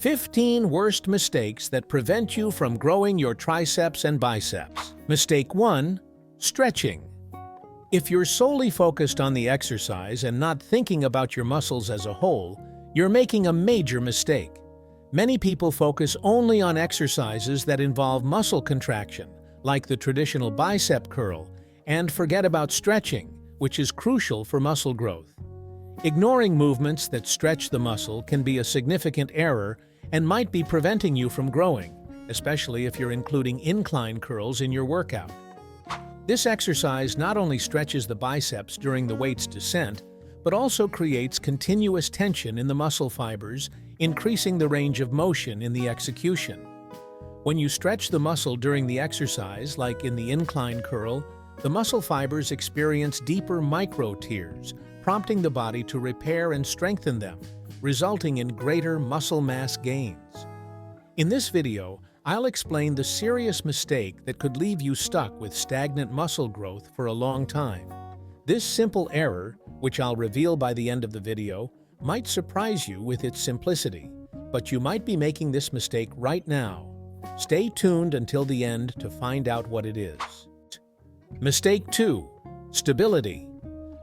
15 worst mistakes that prevent you from growing your triceps and biceps. Mistake 1. Stretching. If you're solely focused on the exercise and not thinking about your muscles as a whole, you're making a major mistake. Many people focus only on exercises that involve muscle contraction, like the traditional bicep curl, and forget about stretching, which is crucial for muscle growth. Ignoring movements that stretch the muscle can be a significant error and might be preventing you from growing, especially if you're including incline curls in your workout. This exercise not only stretches the biceps during the weight's descent, but also creates continuous tension in the muscle fibers, increasing the range of motion in the execution. When you stretch the muscle during the exercise, like in the incline curl, the muscle fibers experience deeper micro-tears, prompting the body to repair and strengthen them, resulting in greater muscle mass gains. In this video, I'll explain the serious mistake that could leave you stuck with stagnant muscle growth for a long time. This simple error, which I'll reveal by the end of the video, might surprise you with its simplicity, but you might be making this mistake right now. Stay tuned until the end to find out what it is. Mistake 2. Stability.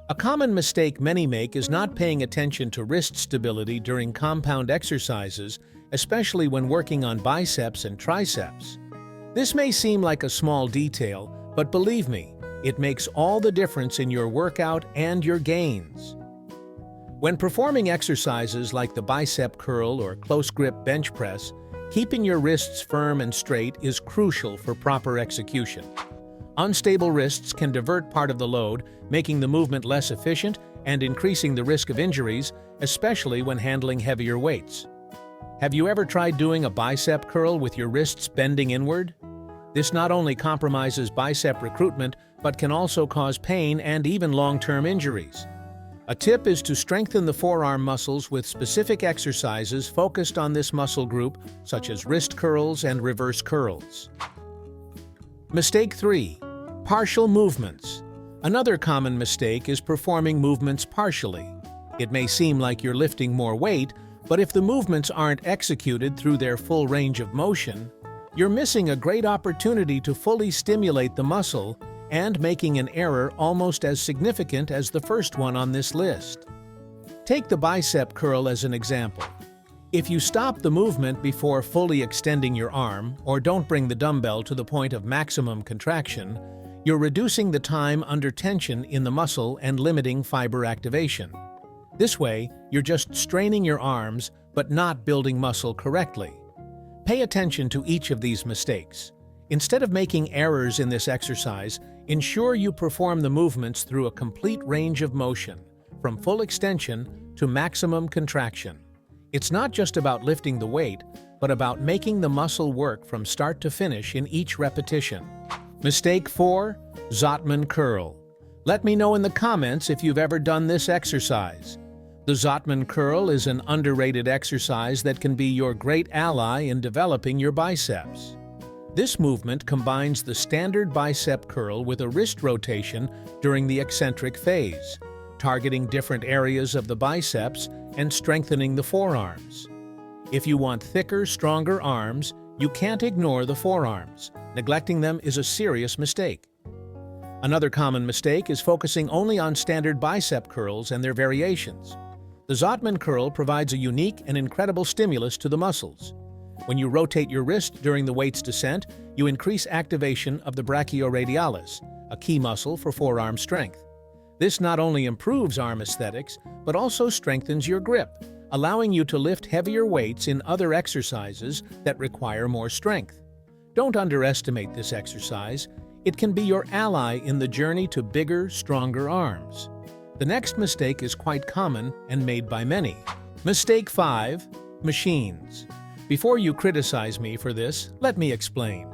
A common mistake many make is not paying attention to wrist stability during compound exercises, especially when working on biceps and triceps. This may seem like a small detail, but believe me, it makes all the difference in your workout and your gains. When performing exercises like the bicep curl or close grip bench press, keeping your wrists firm and straight is crucial for proper execution. Unstable wrists can divert part of the load, making the movement less efficient and increasing the risk of injuries, especially when handling heavier weights. Have you ever tried doing a bicep curl with your wrists bending inward? This not only compromises bicep recruitment, but can also cause pain and even long-term injuries. A tip is to strengthen the forearm muscles with specific exercises focused on this muscle group, such as wrist curls and reverse curls. Mistake 3. Partial movements. Another common mistake is performing movements partially. It may seem like you're lifting more weight, but if the movements aren't executed through their full range of motion, you're missing a great opportunity to fully stimulate the muscle and making an error almost as significant as the first one on this list. Take the bicep curl as an example. If you stop the movement before fully extending your arm or don't bring the dumbbell to the point of maximum contraction, you're reducing the time under tension in the muscle and limiting fiber activation. This way, you're just straining your arms but not building muscle correctly. Pay attention to each of these mistakes. Instead of making errors in this exercise, ensure you perform the movements through a complete range of motion, from full extension to maximum contraction. It's not just about lifting the weight, but about making the muscle work from start to finish in each repetition. Mistake 4. Zman curl. Let me know in the comments if you've ever done this exercise. The Zman curl is an underrated exercise that can be your great ally in developing your biceps. This movement combines the standard bicep curl with a wrist rotation during the eccentric phase, targeting different areas of the biceps and strengthening the forearms. If you want thicker, stronger arms, you can't ignore the forearms. Neglecting them is a serious mistake. Another common mistake is focusing only on standard bicep curls and their variations. The Zman curl provides a unique and incredible stimulus to the muscles. When you rotate your wrist during the weight's descent, you increase activation of the brachioradialis, a key muscle for forearm strength. This not only improves arm aesthetics, but also strengthens your grip, allowing you to lift heavier weights in other exercises that require more strength. Don't underestimate this exercise. It can be your ally in the journey to bigger, stronger arms. The next mistake is quite common and made by many. Mistake 5. Machines. Before you criticize me for this, let me explain.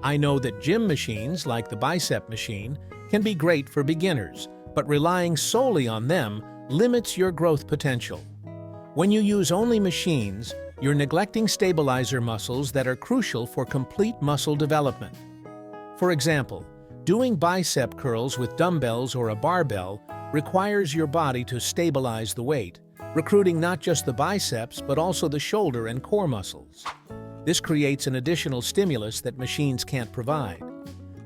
I know that gym machines, like the bicep machine, can be great for beginners, but relying solely on them limits your growth potential. When you use only machines, you're neglecting stabilizer muscles that are crucial for complete muscle development. For example, doing bicep curls with dumbbells or a barbell requires your body to stabilize the weight, recruiting not just the biceps but also the shoulder and core muscles. This creates an additional stimulus that machines can't provide.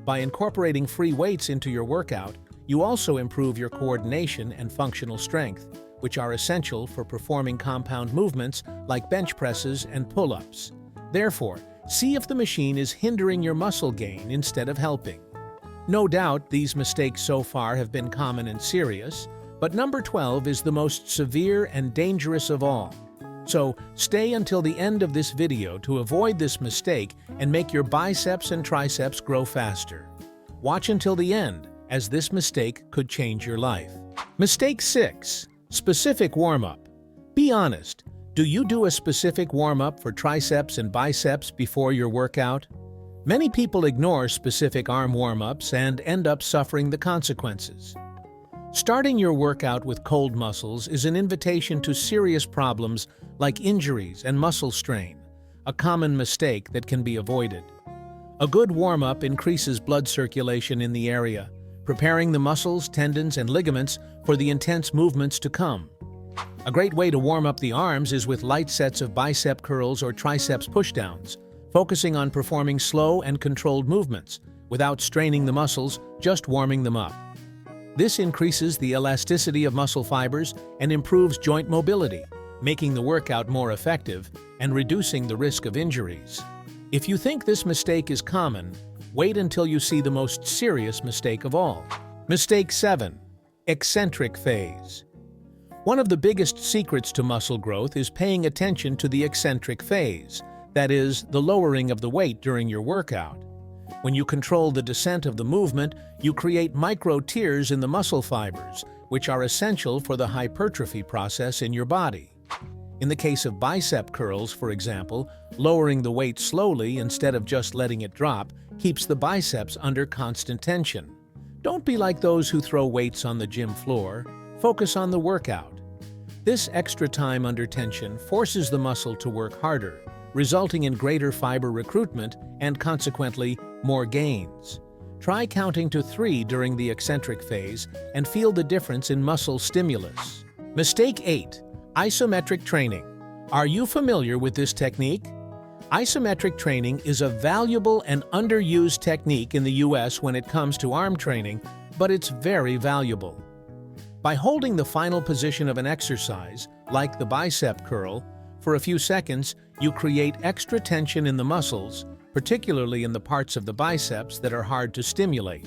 By incorporating free weights into your workout, you also improve your coordination and functional strength, which are essential for performing compound movements like bench presses and pull-ups. Therefore, see if the machine is hindering your muscle gain instead of helping. No doubt these mistakes so far have been common and serious, but number 12 is the most severe and dangerous of all. So, stay until the end of this video to avoid this mistake and make your biceps and triceps grow faster. Watch until the end, as this mistake could change your life. Mistake 6. Specific warm-up. Be honest, do you do a specific warm-up for triceps and biceps before your workout? Many people ignore specific arm warm-ups and end up suffering the consequences. Starting your workout with cold muscles is an invitation to serious problems like injuries and muscle strain, a common mistake that can be avoided. A good warm-up increases blood circulation in the area, preparing the muscles, tendons, and ligaments for the intense movements to come. A great way to warm up the arms is with light sets of bicep curls or triceps pushdowns, focusing on performing slow and controlled movements, without straining the muscles, just warming them up. This increases the elasticity of muscle fibers and improves joint mobility, making the workout more effective and reducing the risk of injuries. If you think this mistake is common, wait until you see the most serious mistake of all. Mistake 7. Eccentric phase. One of the biggest secrets to muscle growth is paying attention to the eccentric phase, that is, the lowering of the weight during your workout. When you control the descent of the movement, you create micro-tears in the muscle fibers, which are essential for the hypertrophy process in your body. In the case of bicep curls, for example, lowering the weight slowly instead of just letting it drop keeps the biceps under constant tension. Don't be like those who throw weights on the gym floor. Focus on the workout. This extra time under tension forces the muscle to work harder, resulting in greater fiber recruitment and, consequently, more gains. Try counting to 3 during the eccentric phase and feel the difference in muscle stimulus. Mistake 8. Isometric training. Are you familiar with this technique? Isometric training is a valuable and underused technique in the US when it comes to arm training, but it's very valuable. By holding the final position of an exercise, like the bicep curl, for a few seconds, you create extra tension in the muscles, particularly in the parts of the biceps that are hard to stimulate.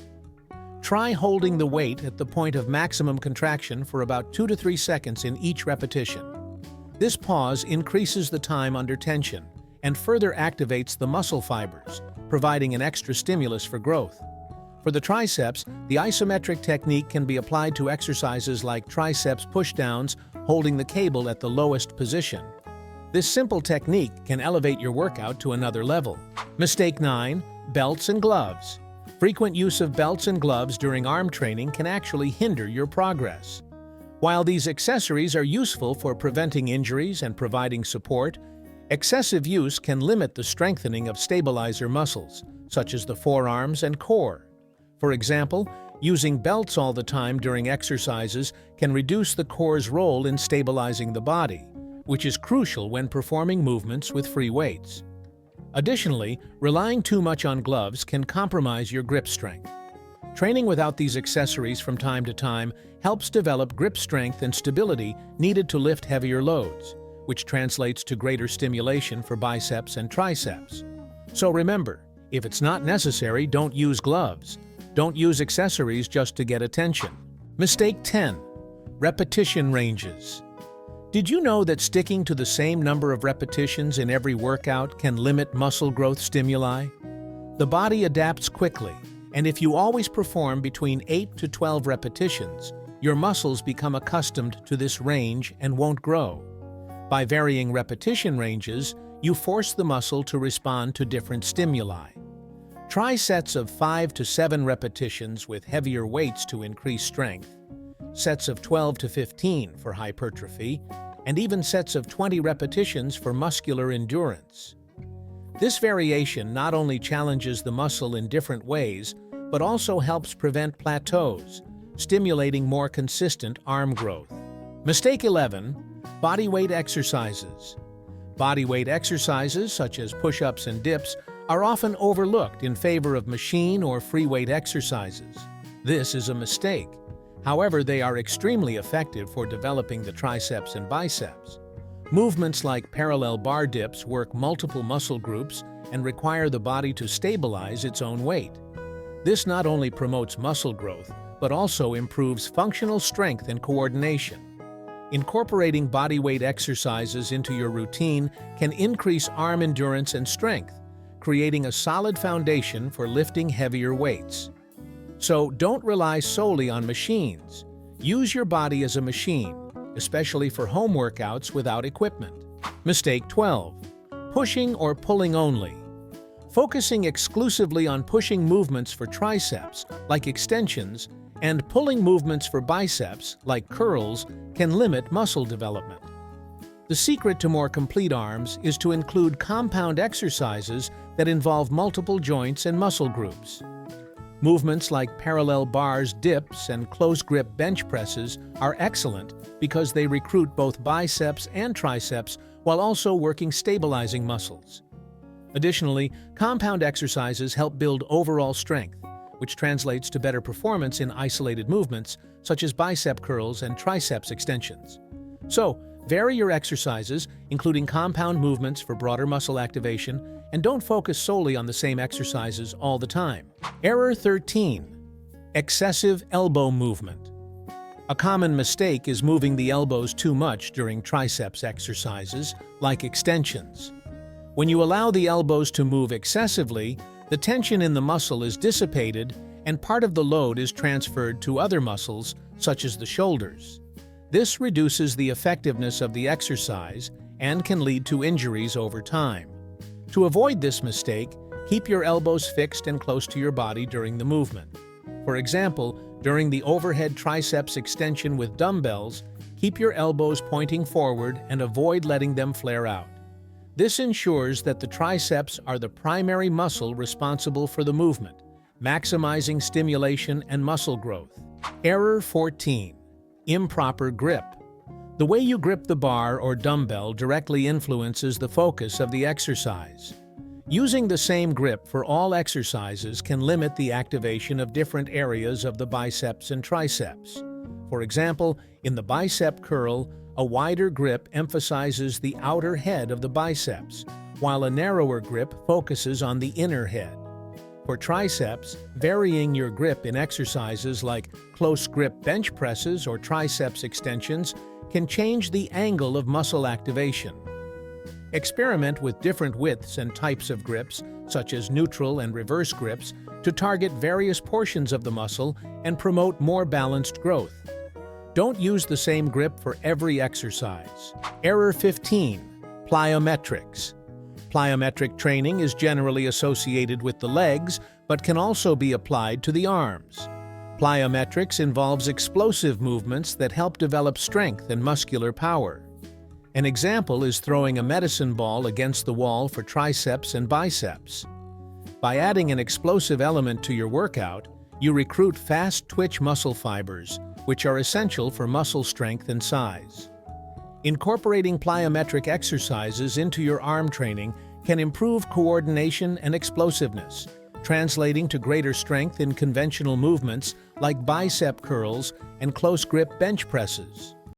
Try holding the weight at the point of maximum contraction for about 2 to 3 seconds in each repetition. This pause increases the time under tension and further activates the muscle fibers, providing an extra stimulus for growth. For the triceps, the isometric technique can be applied to exercises like triceps pushdowns, holding the cable at the lowest position. This simple technique can elevate your workout to another level. Mistake 9. Belts and gloves. Frequent use of belts and gloves during arm training can actually hinder your progress. While these accessories are useful for preventing injuries and providing support, excessive use can limit the strengthening of stabilizer muscles, such as the forearms and core. For example, using belts all the time during exercises can reduce the core's role in stabilizing the body, which is crucial when performing movements with free weights. Additionally, relying too much on gloves can compromise your grip strength. Training without these accessories from time to time helps develop grip strength and stability needed to lift heavier loads, which translates to greater stimulation for biceps and triceps. So remember, if it's not necessary, don't use gloves. Don't use accessories just to get attention. Mistake 10. Repetition ranges. Did you know that sticking to the same number of repetitions in every workout can limit muscle growth stimuli? The body adapts quickly, and if you always perform between 8 to 12 repetitions, your muscles become accustomed to this range and won't grow. By varying repetition ranges, you force the muscle to respond to different stimuli. Try sets of 5 to 7 repetitions with heavier weights to increase strength, sets of 12 to 15 for hypertrophy, and even sets of 20 repetitions for muscular endurance. This variation not only challenges the muscle in different ways, but also helps prevent plateaus, stimulating more consistent arm growth. Mistake 11. Bodyweight exercises. Bodyweight exercises, such as push-ups and dips, are often overlooked in favor of machine or free weight exercises. This is a mistake. However, they are extremely effective for developing the triceps and biceps. Movements like parallel bar dips work multiple muscle groups and require the body to stabilize its own weight. This not only promotes muscle growth, but also improves functional strength and coordination. Incorporating bodyweight exercises into your routine can increase arm endurance and strength, creating a solid foundation for lifting heavier weights. So don't rely solely on machines. Use your body as a machine, especially for home workouts without equipment. Mistake 12. Pushing or pulling only. Focusing exclusively on pushing movements for triceps, like extensions, and pulling movements for biceps, like curls, can limit muscle development. The secret to more complete arms is to include compound exercises that involve multiple joints and muscle groups. Movements like parallel bars, dips, and close grip bench presses are excellent because they recruit both biceps and triceps while also working stabilizing muscles. Additionally, compound exercises help build overall strength, which translates to better performance in isolated movements such as bicep curls and triceps extensions. So, vary your exercises, including compound movements for broader muscle activation, and don't focus solely on the same exercises all the time. Error 13. Excessive elbow movement. A common mistake is moving the elbows too much during triceps exercises, like extensions. When you allow the elbows to move excessively, the tension in the muscle is dissipated and part of the load is transferred to other muscles, such as the shoulders. This reduces the effectiveness of the exercise and can lead to injuries over time. To avoid this mistake, keep your elbows fixed and close to your body during the movement. For example, during the overhead triceps extension with dumbbells, keep your elbows pointing forward and avoid letting them flare out. This ensures that the triceps are the primary muscle responsible for the movement, maximizing stimulation and muscle growth. Error 14. Improper grip. The way you grip the bar or dumbbell directly influences the focus of the exercise. Using the same grip for all exercises can limit the activation of different areas of the biceps and triceps. For example, in the bicep curl, a wider grip emphasizes the outer head of the biceps, while a narrower grip focuses on the inner head. For triceps, varying your grip in exercises like close grip bench presses or triceps extensions can change the angle of muscle activation. Experiment with different widths and types of grips, such as neutral and reverse grips, to target various portions of the muscle and promote more balanced growth. Don't use the same grip for every exercise. Error 15. Plyometrics. Plyometric training is generally associated with the legs, but can also be applied to the arms. Plyometrics involves explosive movements that help develop strength and muscular power. An example is throwing a medicine ball against the wall for triceps and biceps. By adding an explosive element to your workout, you recruit fast-twitch muscle fibers, which are essential for muscle strength and size. Incorporating plyometric exercises into your arm training can improve coordination and explosiveness, translating to greater strength in conventional movements like bicep curls and close grip bench presses.